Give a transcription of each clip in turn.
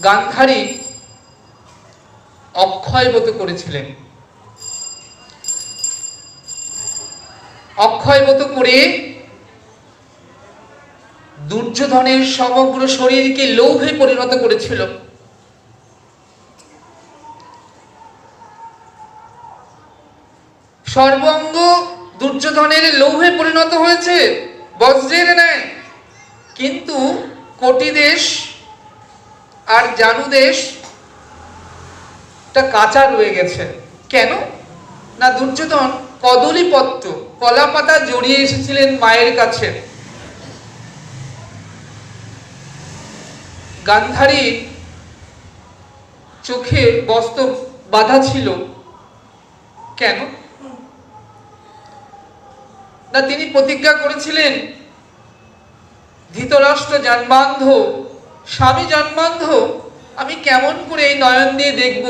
গান্ধারী অক্ষয়বত করেছিলেন। অক্ষয়বত করে দুর্যোধনের সমগ্র শরীরকে লৌহে পরিণত করেছিল। সর্বাঙ্গ দুর্যোধনের লৌহে পরিণত হয়েছে, বজ্রের ন্যায়, কিন্তু কটিদেশ আর জানুদেশ কাঁচা রয়ে গেছে। কেন না, দুর্যোধন কদলীপত্র কলা পাতা জড়িয়ে এসেছিলেন মায়ের কাছে। গান্ধারী চোখে বস্ত্র বাঁধা ছিল। কেন না, তিনি প্রতিজ্ঞা করেছিলেন, ধৃতরাষ্ট্র জন্মান্ধ, স্বামী জন্মান্ধ, আমি কেমন করে এই নয়ন দিয়ে দেখব।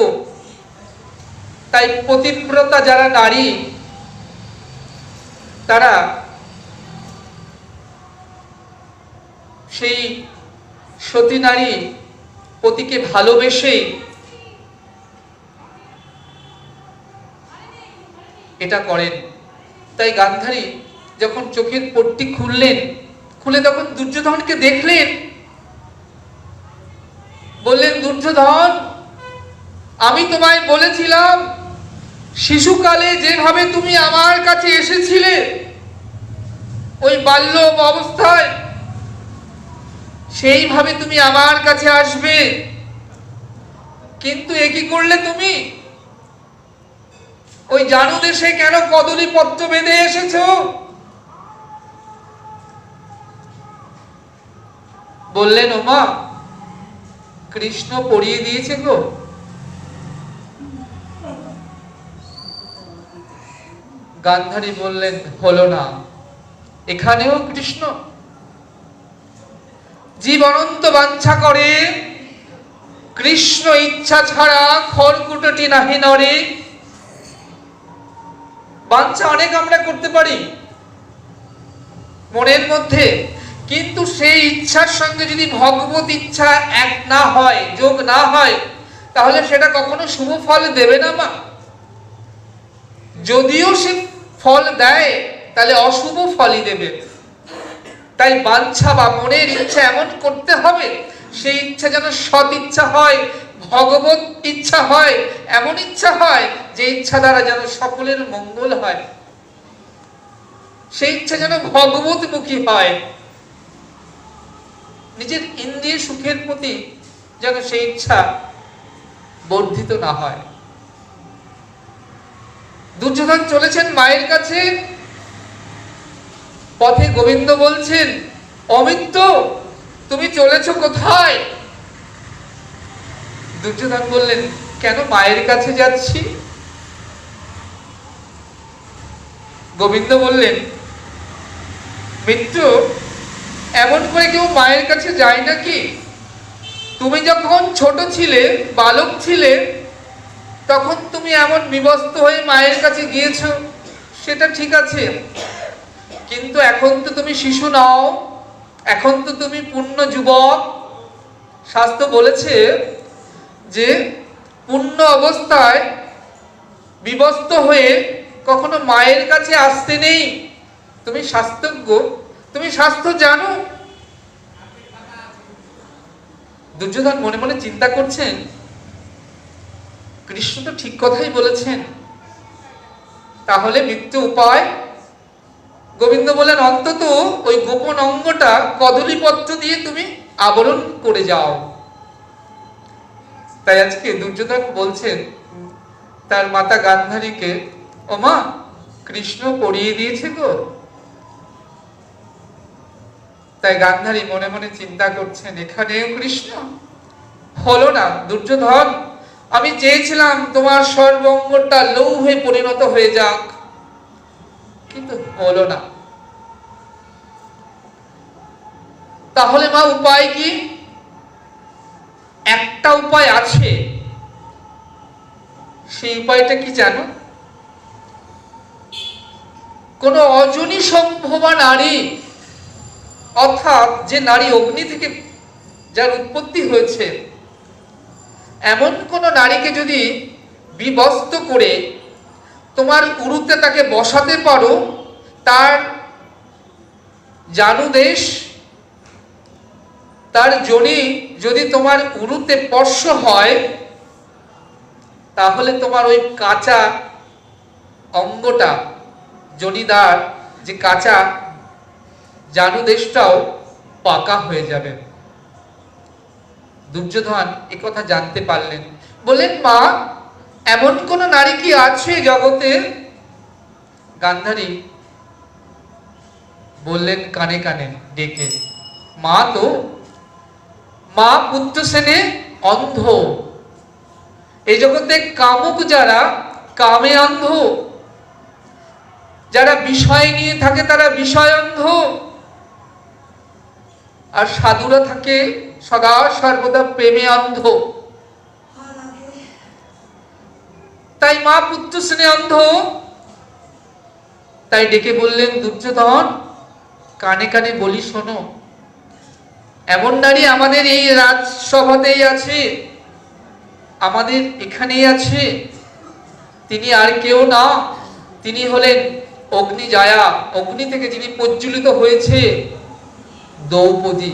তাই পতিব্রতা যারা নারী, তারা সেই সতী নারী পতিকে ভালোবেসে এটা করেন। তাই গান্ধারী যখন চোখের পট্টি খুললেন, খুলে তখন দুর্যোধনকে দেখলেন, বললেন, দুর্যোধন, আমি তোমায় বলেছিলাম শিশুকালে যেভাবে তুমি আমার কাছে এসেছিলে, ওই বাল্য অবস্থায় সেইভাবে তুমি আমার কাছে আসবে, কিন্তু এ কি করলে তুমি? ওই জানুদেশে কেন কদলীপত্র বেঁধে এসেছো? বললেন, ওমা, কৃষ্ণ পরিয়ে দিয়েছে গো। গান্ধারী বললেন, হলো না, এখানেও কৃষ্ণ? জীব অনন্ত বাঞ্ছা করে, কৃষ্ণ ইচ্ছা ছাড়া খড়কুটোটি নাহি নরে। বাঞ্ছা অনেক আমরা করতে পারি মনের মধ্যে, কিন্তু সেই ইচ্ছার সঙ্গে যদি ভগবত ইচ্ছা এক না হয়, যোগ না হয়, তাহলে সেটা কখনো শুভ ফল দেবে না মা। যদিও সে ফল দেয়, তাহলে অশুভ ফলই দেবে। তাই বাঞ্ছা বা মনের ইচ্ছা এমন করতে হবে, সেই ইচ্ছা যেন সৎ ইচ্ছা হয়, ভগবত ইচ্ছা হয়, এমন ইচ্ছা হয় যে ইচ্ছা দ্বারা যেন সকলের মঙ্গল হয়, সেই ইচ্ছা যেন ভগবতমুখী হয়, নিজের ইন্দ্রিয় সুখের প্রতি যেন সেই ইচ্ছা বর্ধিত না হয়। দুর্যোধন চলেছেন মায়ের কাছে, পথে গোবিন্দ বলছেন, অমিত্র, তুমি চলেছো কোথায়? দুর্যোধন বললেন, কেন মায়ের কাছে যাচ্ছি? গোবিন্দ বললেন, মিত্র, এমন করে কেউ মায়ের কাছে যায় নাকি? তুমি যখন ছোট ছিলে, বালক ছিলে, তখন তুমি এমন বিবস্ত হয়ে মায়ের কাছে গিয়েছো, সেটা ঠিক আছে, কিন্তু এখন তো তুমি শিশু নও, এখন তো তুমি পূর্ণ যুবক। শাস্ত্র বলেছে যে পূর্ণ অবস্থায় বিবস্ত হয়ে কখনো মায়ের কাছে আসতে নেই। তুমি শাস্ত্রজ্ঞ, তুমি শাস্ত্র জানো। দুর্যোধন মনে মনে চিন্তা করছেন, কৃষ্ণ তো ঠিক কথাই বলেছেন, তাহলে মৃত্যু উপায়? গোবিন্দ বলেন, অন্তত ওই গোপন অঙ্গটা কদলীপত্র দিয়ে তুমি আবরণ করে যাও। তাই আজকে দুর্যোধন বলছেন তার মাতা গান্ধারীকে, ওমা, কৃষ্ণ পরিয়ে দিয়েছে গো। তাই গান্ধারী মনে মনে চিন্তা করছেন, এখানেও কৃষ্ণ? হলো না দুর্যোধন, আমি চেয়েছিলাম তোমার সর্বাঙ্গটা লৌহে পরিণত হয়ে যাক, কিন্তু হলো না। তাহলে মা উপায় কি? একটা উপায় আছে। সেই উপায়টা কি জানো? কোন অজনী সম্ভবা নারী, অর্থাৎ যে নারী অগ্নি থেকে যার উৎপত্তি হয়েছে, এমন কোন নারীকে যদি বিবস্ত করে তোমার উরুতে তাকে বসাতে পারো, তার জানুদেশ, তার যোনি যদি তোমার উরুতে স্পর্শ হয়, তাহলে তোমার ওই কাঁচা অঙ্গটা, যোনিদার যে কাঁচা জানুদেশটাও পাকা হয়ে যাবে। দুর্যোধন একথা জানতে পারলেন, বললেন মা, এমন কোন নারী কি আছে জগতে? গান্ধারী বললেন কানে কানে ডেকে, মা তো, মা পুত্রসেনে অন্ধ। এই জগতে কামুক যারা, কামে অন্ধ, যারা বিষয় নিয়ে থাকে তারা বিষয় অন্ধ, আর সাধুরা থাকে সদা সর্বদা প্রেমে অন্ধ। তাই মা পুত্র স্নেহে অন্ধ। তাই ডেকে বললেন, দুর্যোধন কানে কানে বলি শোনো, এমন নারী আমাদের এই রাজসভাতেই আছে, আমাদের এখানেই আছে। তিনি আর কেউ না, তিনি হলেন অগ্নি জায়া, অগ্নি থেকে যিনি প্রজ্বলিত হয়েছে, দ্রৌপদী।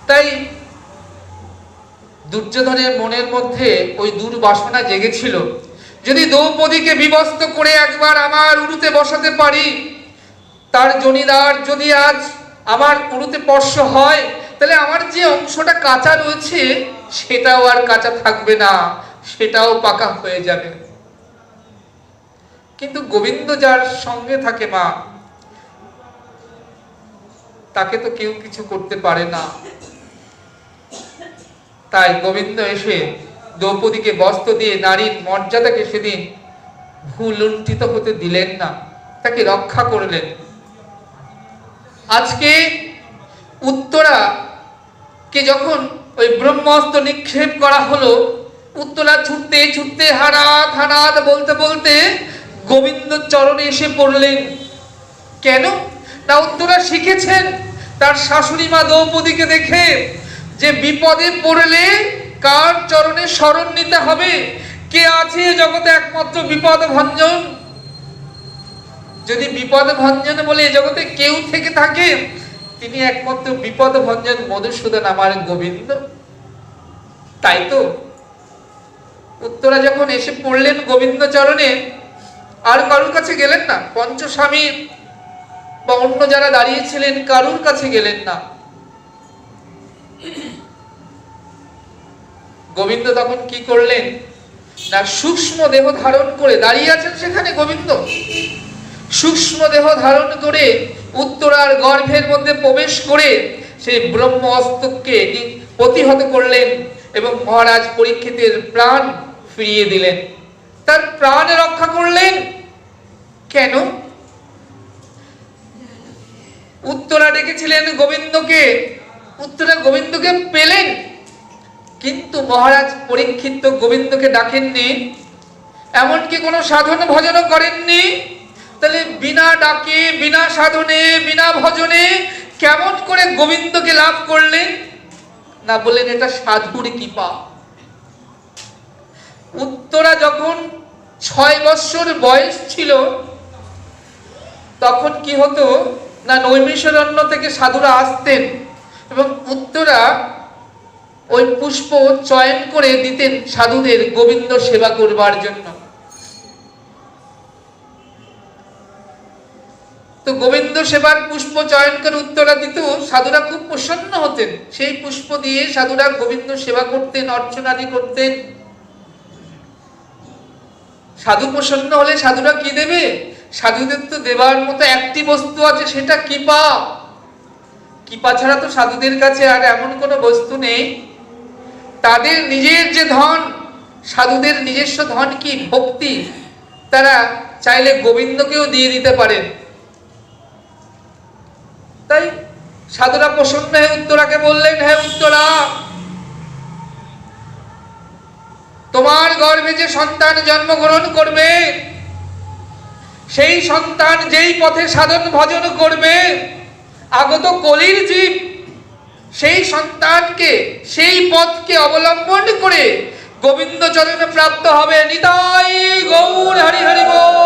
তাই দুর্যোধনের মনের মধ্যে ওই দুর্বাসনা জেগেছিল, যদি দ্রৌপদীকে বিবস্ত করে একবার আমার উরুতে বসাতে পারি, তার জনিদার যদি আজ আমার উরুতে স্পর্শ হয়, তাহলে আমার যে অংশটা কাঁচা রয়েছে সেটাও আর কাঁচা থাকবে না, সেটাও পাকা হয়ে যাবে। কিন্তু গোবিন্দ যার সঙ্গে থাকে মা, তাকে তো কেউ কিছু করতে পারে না। তাই গোবিন্দ এসে দ্রৌপদীকে বস্ত্র দিয়ে নারীর মর্যাদাকে সেদিন ভুলুণ্ঠিত হতে দিলেন না, তাকে রক্ষা করলেন। আজকে উত্তরা কে যখন ওই ব্রহ্মাস্ত্র নিক্ষেপ করা হলো, উত্তরা ছুটতে ছুটতে হারাত হারাত বলতে বলতে গোবিন্দ চরণে এসে পড়লেন। কেন না, উত্তরা শিখেছেন তার শাশুড়ি মা দ্রৌপদীকে দেখে যে বিপদে পড়লে কার চরণে শরণ নিতে হবে, কে আছে জগতে একমাত্র বিপদ ভঞ্জন। যদি বিপদ ভঞ্জন বলে জগতে কেউ থেকে থাকে, তিনি একমাত্র বিপদ ভঞ্জন মধুসূদন আমার গোবিন্দ। তাই তো উত্তরা যখন এসে পড়লেন গোবিন্দ চরণে, আর কারুর কাছে গেলেন না, পঞ্চস্বামী বা অন্য যারা দাঁড়িয়েছিলেন কারুর কাছে গেলেন না। গোবিন্দ তখন কি করলেন না, সূক্ষ্ম দেহ ধারণ করে দাঁড়িয়ে আছেন সেখানে গোবিন্দ, সূক্ষ্ম দেহ ধারণ করে উত্তরার গর্ভের মধ্যে প্রবেশ করে সেই ব্রহ্ম অস্ত্রকে প্রতিহত করলেন এবং মহারাজ পরীক্ষিতের প্রাণ ফিরিয়ে দিলেন, তার প্রাণ রক্ষা করলেন। কেন? উত্তরা ডেকেছিলেন গোবিন্দকে, উত্তরা গোবিন্দকে পেলেন, কিন্তু মহারাজ পরীক্ষিত গোবিন্দকে ডাকেননি, এমনকি কোনো সাধন ভজন করেননি। তাহলে বিনা ডাকে, বিনা সাধনে, বিনা ভজনে কেমন করে গোবিন্দকে লাভ করলেন? না, বললেন এটা সাধুর কৃপা। উত্তরা যখন 6 বৎসর বয়স ছিল, তখন কি হতো না, নৈমিষারণ্য থেকে সাধুরা আসতেন এবং উত্তরা ওই পুষ্প চয়ন করে দিতেন সাধুদের গোবিন্দ সেবা করবার জন্য। তো গোবিন্দ সেবার পুষ্প চয়ন করে উত্তরা দিত, সাধুরা খুব প্রসন্ন হতেন, সেই পুষ্প দিয়ে সাধুরা গোবিন্দ সেবা করতেন, অর্চনাদি করতেন। সাধু প্রসন্ন হলে সাধুরা কি দেবে? সাধুদের তো দেবার মতো একটি বস্তু আছে, সেটা কৃপা। কৃপা ছাড়া তো সাধুদের কাছে আর এমন কোনো বস্তু নেই। তাদের নিজের যে ধন, সাধুদের নিজস্ব ধন কি? ভক্তি। তারা চাইলে গোবিন্দকেও দিয়ে দিতে পারেন। তাই সাধুরা প্রসন্ন হয়ে উত্তরাকে বললেন, হে উত্তরা, তোমার গর্ভে যে সন্তান জন্মগ্রহণ করবে, সেই সন্তান যেই পথে সাধন ভজন করবে, আগত কলির জীব, সেই সন্তানকে, সেই পথকে অবলম্বন করে গোবিন্দ চরণে প্রাপ্ত হবে। নিতাই গৌর হরি হরি বল।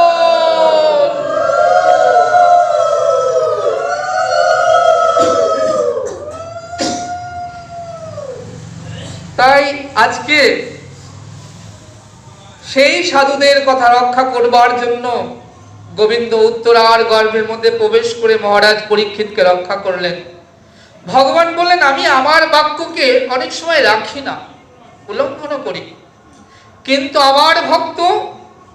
তাই আজকে সেই সাধুদের কথা রক্ষা করবার জন্য গোবিন্দ উত্তরার গর্ভের মধ্যে প্রবেশ করে মহারাজ পরীক্ষিতকে রক্ষা করলেন। ভগবান বললেন, আমি আমার বাক্যকে অনেক সময় রাখি না, উল্লঙ্ঘন করি, কিন্তু আমার ভক্ত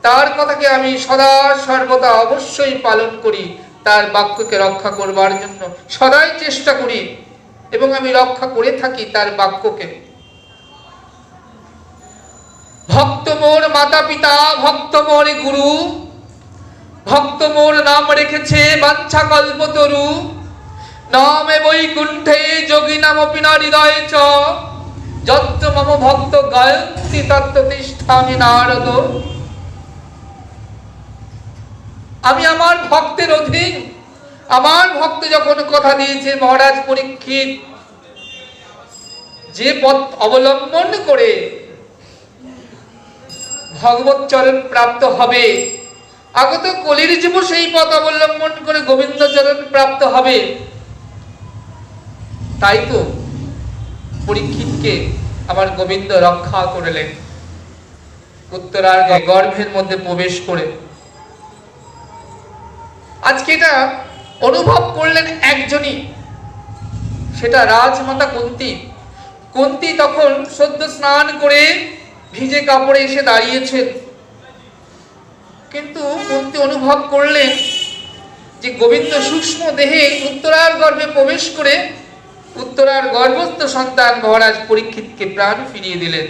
তার কথাকে আমি সদা সর্বদা অবশ্যই পালন করি। তার বাক্যকে রক্ষা করবার জন্য সদাই চেষ্টা করি এবং আমি রক্ষা করে থাকি তার বাক্যকে। ভক্ত মোর মাতা পিতা, ভক্ত মোর গুরু, ভক্ত মোর নাম রেখেছে বাঞ্ছা কল্পতরু, নামে বৈকুণ্ঠে যোগী নামপি ন হৃদয়ে চ, যত্র মম ভক্ত গায়ন্তি তত্র তিষ্ঠামি নারদ। আমি আমার ভক্তের অধীন। আমার ভক্ত যখন কথা দিয়েছে মহারাজ পরীক্ষিত, যে পথ অবলম্বন করে ভগবত চরণ প্রাপ্ত হবে, আগত কলির জীব সেই পথ অবলম্বন করে গোবিন্দ চরণ প্রাপ্ত হবে। তাই তো পরীক্ষিতকে আমার গোবিন্দ রক্ষা করলেন উত্তরার গর্ভের মধ্যে প্রবেশ করে। আজকে এটা অনুভব করলেন একজনই, সেটা রাজমাতা কুন্তী। কুন্তী তখন সদ্য স্নান করে ভিজে কাপড়ে এসে দাঁড়িয়েছেন, কিন্তু কুন্তী অনুভব করলেন যে গোবিন্দ সূক্ষ্ম দেহে উত্তরার গর্ভে প্রবেশ করে উত্তরার গর্ভস্থ সন্তান মহারাজ পরীক্ষিতকে প্রাণ ফিরিয়ে দিলেন।